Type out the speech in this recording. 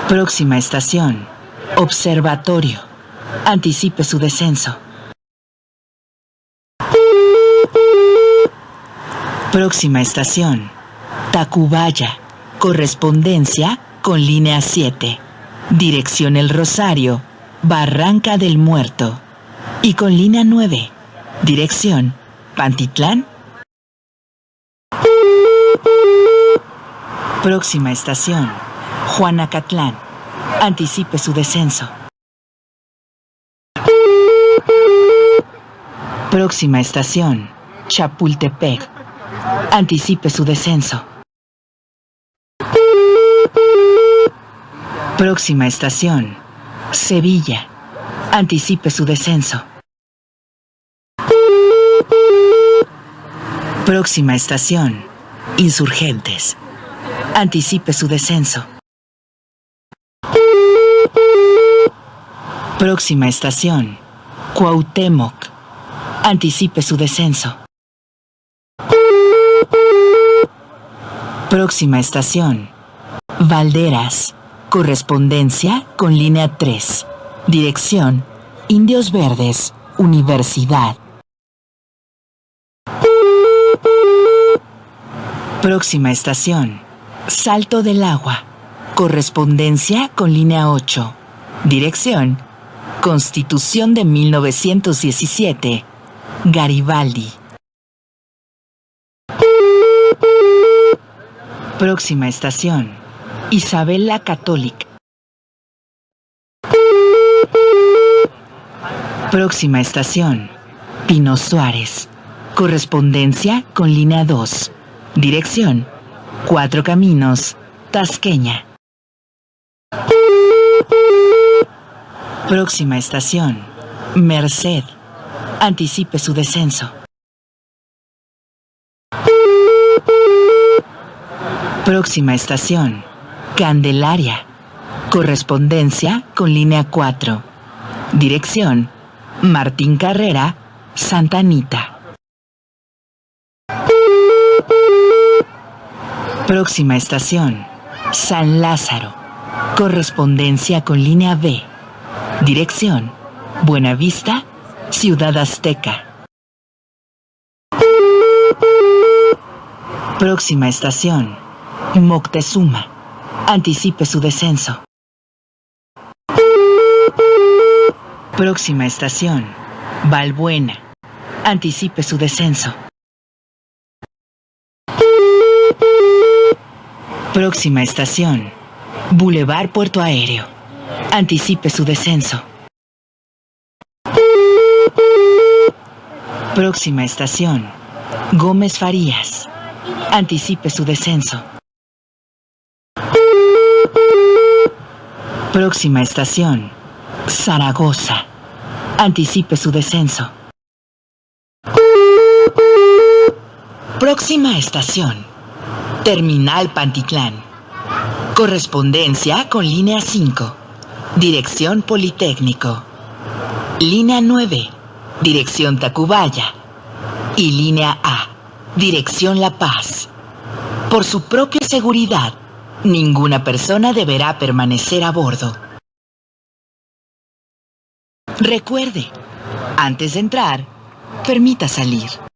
Próxima estación, Observatorio. Anticipe su descenso. Próxima estación, Tacubaya. Correspondencia con línea 7. Dirección El Rosario, Barranca del Muerto. Y con línea 9. Dirección Pantitlán. Próxima estación, Juanacatlán. Anticipe su descenso. Próxima estación, Chapultepec. Anticipe su descenso. Próxima estación, Sevilla. Anticipe su descenso. Próxima estación, Insurgentes. Anticipe su descenso. Próxima estación, Cuauhtémoc. Anticipe su descenso. Próxima estación, Valderas. Correspondencia con línea 3. Dirección Indios Verdes, Universidad. Próxima estación, Salto del Agua. Correspondencia con línea 8. Dirección Constitución de 1917. Garibaldi. Próxima estación, Isabel la Católica. Próxima estación, Pino Suárez. Correspondencia con línea 2. Dirección Cuatro Caminos, Tasqueña. Próxima estación, Merced. Anticipe su descenso. Próxima estación, Candelaria. Correspondencia con línea 4. Dirección Martín Carrera, Santa Anita. Próxima estación, San Lázaro. Correspondencia con línea B. Dirección Buenavista, Ciudad Azteca. Próxima estación, Moctezuma. Anticipe su descenso. Próxima estación, Balbuena. Anticipe su descenso. Próxima estación, Boulevard Puerto Aéreo. Anticipe su descenso. Próxima estación, Gómez Farías. Anticipe su descenso. Próxima estación, Zaragoza. Anticipe su descenso. Próxima estación, Terminal Pantitlán. Correspondencia con línea 5. Dirección Politécnico. Línea 9. Dirección Tacubaya. Y línea A. Dirección La Paz. Por su propia seguridad, ninguna persona deberá permanecer a bordo. Recuerde, antes de entrar, permita salir.